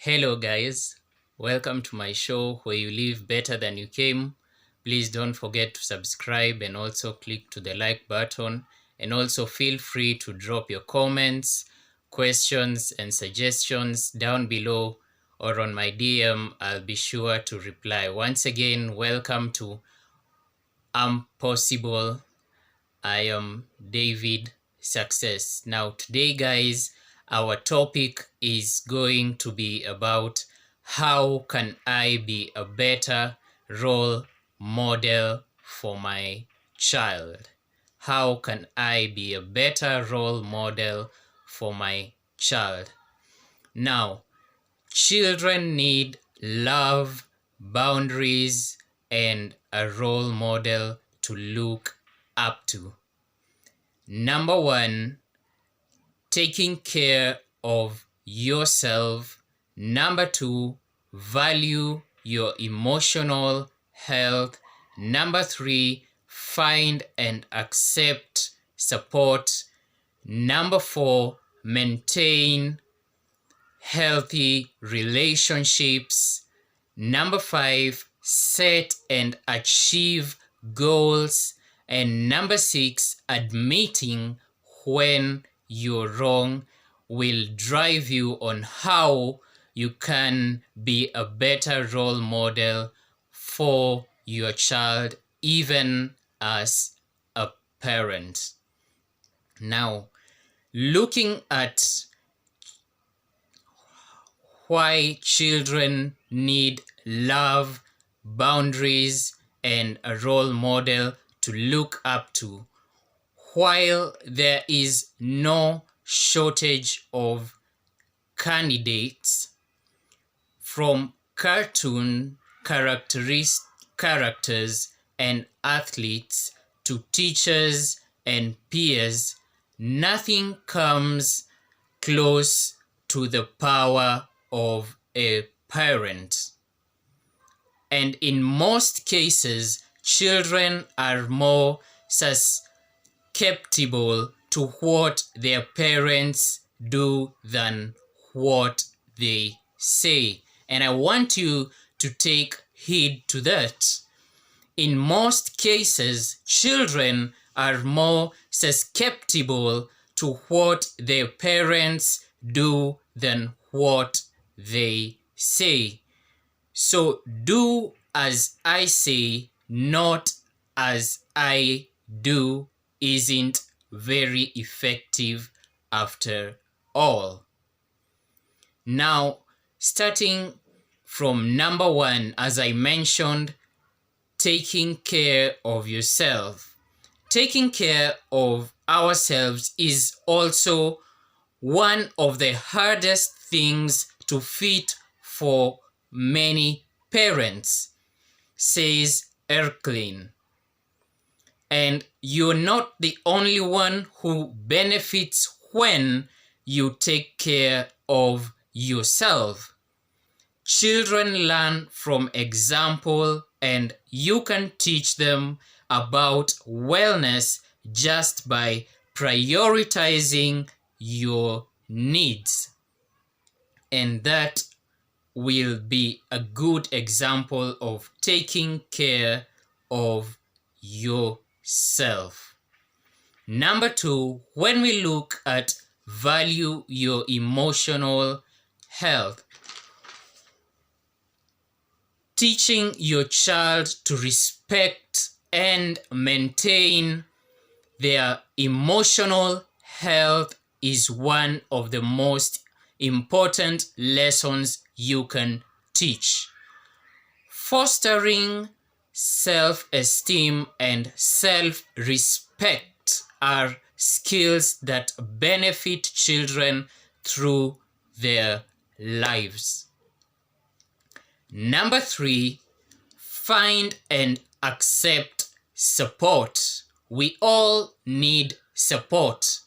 Hello, guys. Welcome to my show where you live better than you came. Please don't forget to subscribe and also click to the like button. And also feel free to drop your comments, questions, and suggestions down below or on my DM. I'll be sure to reply. Once again, welcome to I'm Possible. I am David Success. Now, today, guys, our topic is going to be about how can I be a better role model for my child? How can I be a better role model for my child? Now, children need love, boundaries, and a role model to look up to. Number one, taking care of yourself. Number two, value your emotional health. Number three, find and accept support. Number four, maintain healthy relationships. Number five, set and achieve goals. And number six, admitting when you're wrong will drive you on how you can be a better role model for your child, even as a parent. Now, looking at why children need love, boundaries, and a role model to look up to. While there is no shortage of candidates, from cartoon characters and athletes to teachers and peers, nothing comes close to the power of a parent. And in most cases, children are more susceptible to what their parents do than what they say. And I want you to take heed to that. In most cases, children are more susceptible to what their parents do than what they say. So do as I say, not as I do, isn't very effective after all. Now, starting from number one, as I mentioned, taking care of yourself. Taking care of ourselves is also one of the hardest things to fit for many parents, says Erklin. And you're not the only one who benefits when you take care of yourself. Children learn from example, and you can teach them about wellness just by prioritizing your needs. And that will be a good example of taking care of yourself. Number two, when we look at value your emotional health, teaching your child to respect and maintain their emotional health is one of the most important lessons you can teach. Fostering self-esteem and self-respect are skills that benefit children through their lives. Number three, find and accept support. We all need support.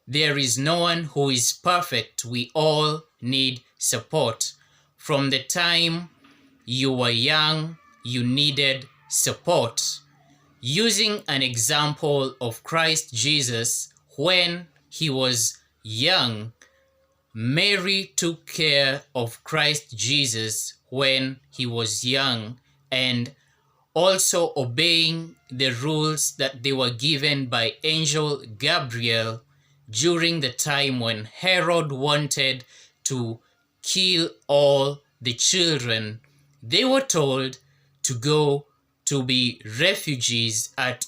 There is no one who is perfect. We all need support. From the time you were young, you needed support. Using an example of Christ Jesus, when he was young, Mary took care of Christ Jesus when he was young, and also obeying the rules that they were given by angel Gabriel during the time when Herod wanted to kill all the children. They were told to go to be refugees at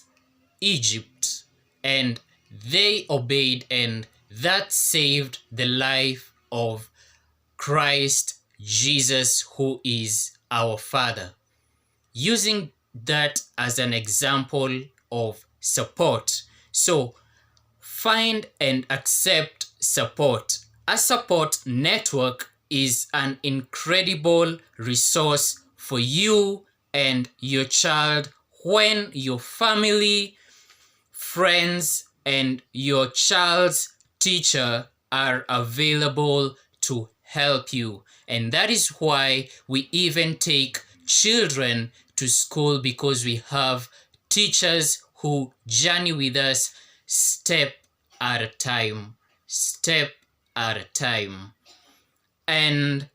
Egypt, and they obeyed, and that saved the life of Christ Jesus, who is our Father. Using that as an example of support. So find and accept support. A support network is an incredible resource for you and your child when your family, friends, and your child's teacher are available to help you. And that is why we even take children to school, because we have teachers who journey with us step at a time, step at a time. And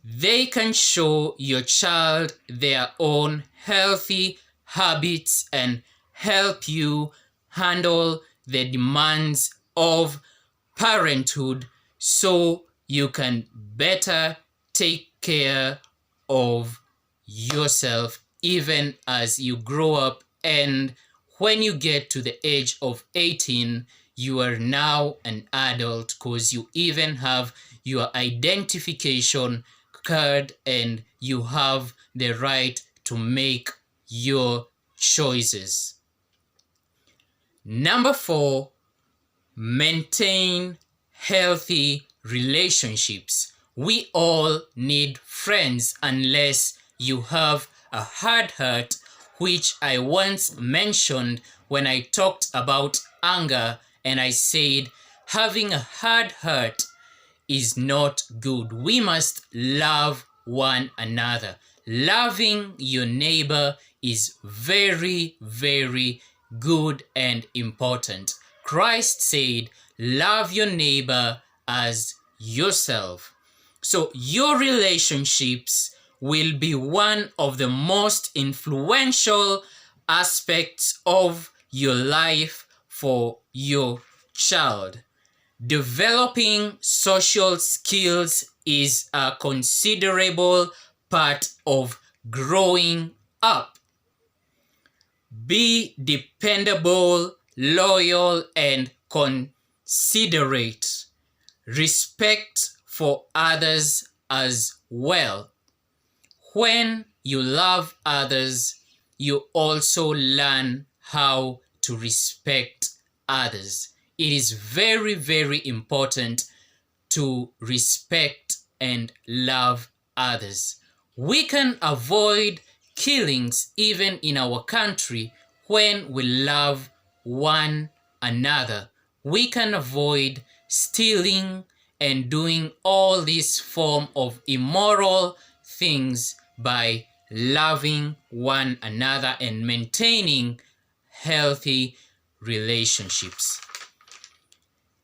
they can show your child their own healthy habits and help you handle the demands of parenthood, so you can better take care of yourself even as you grow up. And when you get to the age of 18, you are now an adult, because you even have your identification card and you have the right to make your choices. Number 4, maintain healthy relationships. We all need friends unless you have a hard heart, which I once mentioned when I talked about anger, and I said having a hard heart is not good. We must love one another. Loving your neighbor is very, very good and important. Christ said, love your neighbor as yourself. So your relationships will be one of the most influential aspects of your life for your child. Developing social skills is a considerable part of growing up. Be dependable, loyal, and considerate. Respect for others as well. When you love others, you also learn how to respect others. It is very, very important to respect and love others. We can avoid killings even in our country when we love one another. We can avoid stealing and doing all these form of immoral things by loving one another and maintaining healthy relationships.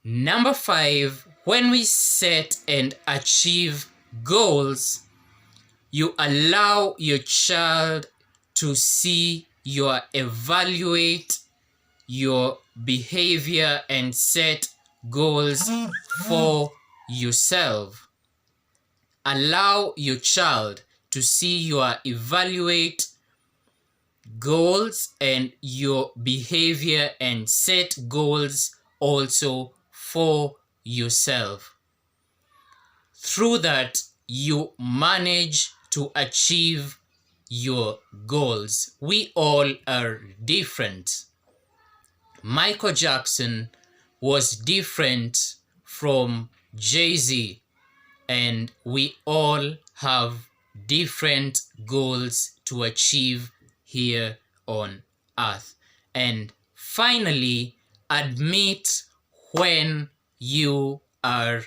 Number 5, when we set and achieve goals, you allow your child to see your evaluate your behavior and set goals for yourself. Allow your child to see your evaluate goals and your behavior and set goals also for yourself. Through that, you manage to achieve your goals. We all are different. Michael Jackson was different from Jay-Z, and we all have different goals to achieve here on earth. And finally, admit when you are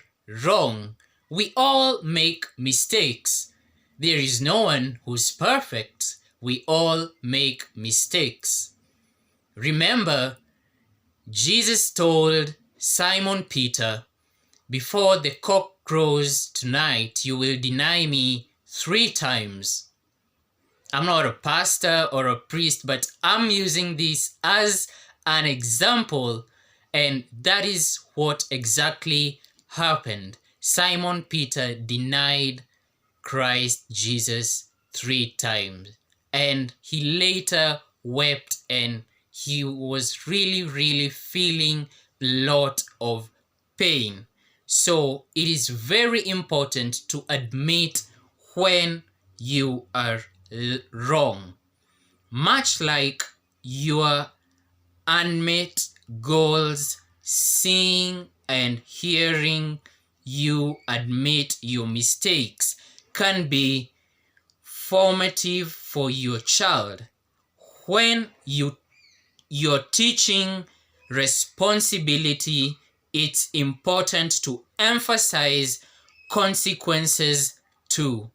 wrong. We all make mistakes. There is no one who's perfect. We all make mistakes. Remember, Jesus told Simon Peter, before the cock crows tonight, you will deny me 3 times. I'm not a pastor or a priest, but I'm using this as an example, and that is what exactly happened. Simon Peter denied Christ Jesus 3 times, and he later wept, and he was really feeling a lot of pain. So it is very important to admit when you are wrong. Much like your unmet goals, seeing and hearing you admit your mistakes can be formative for your child. When you're teaching responsibility, it's important to emphasize consequences too.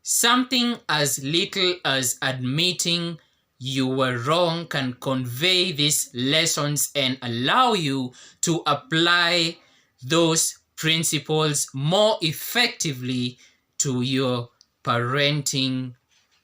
Something as little as admitting you were wrong can convey these lessons and allow you to apply those principles more effectively to your parenting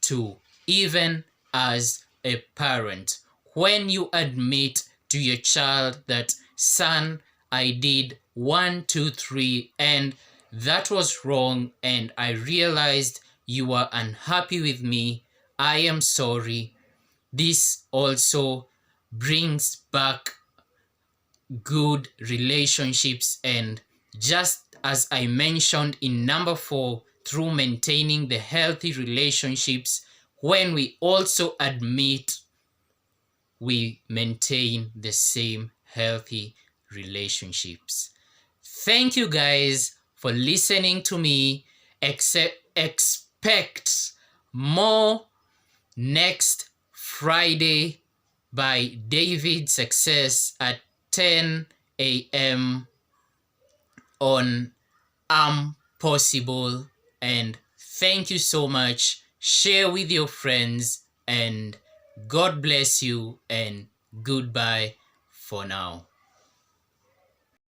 too, even as a parent. When you admit to your child that, son, I did 1, 2, 3, and that was wrong, and I realized you were unhappy with me, I am sorry. This also brings back good relationships, and just as I mentioned in number 4, through maintaining the healthy relationships, when we also admit, we maintain the same healthy relationships. Thank you guys for listening to me. Expect more next Friday by David Success at 10 a.m. on I'm Possible. And thank you so much. Share with your friends, and God bless you, and goodbye for now.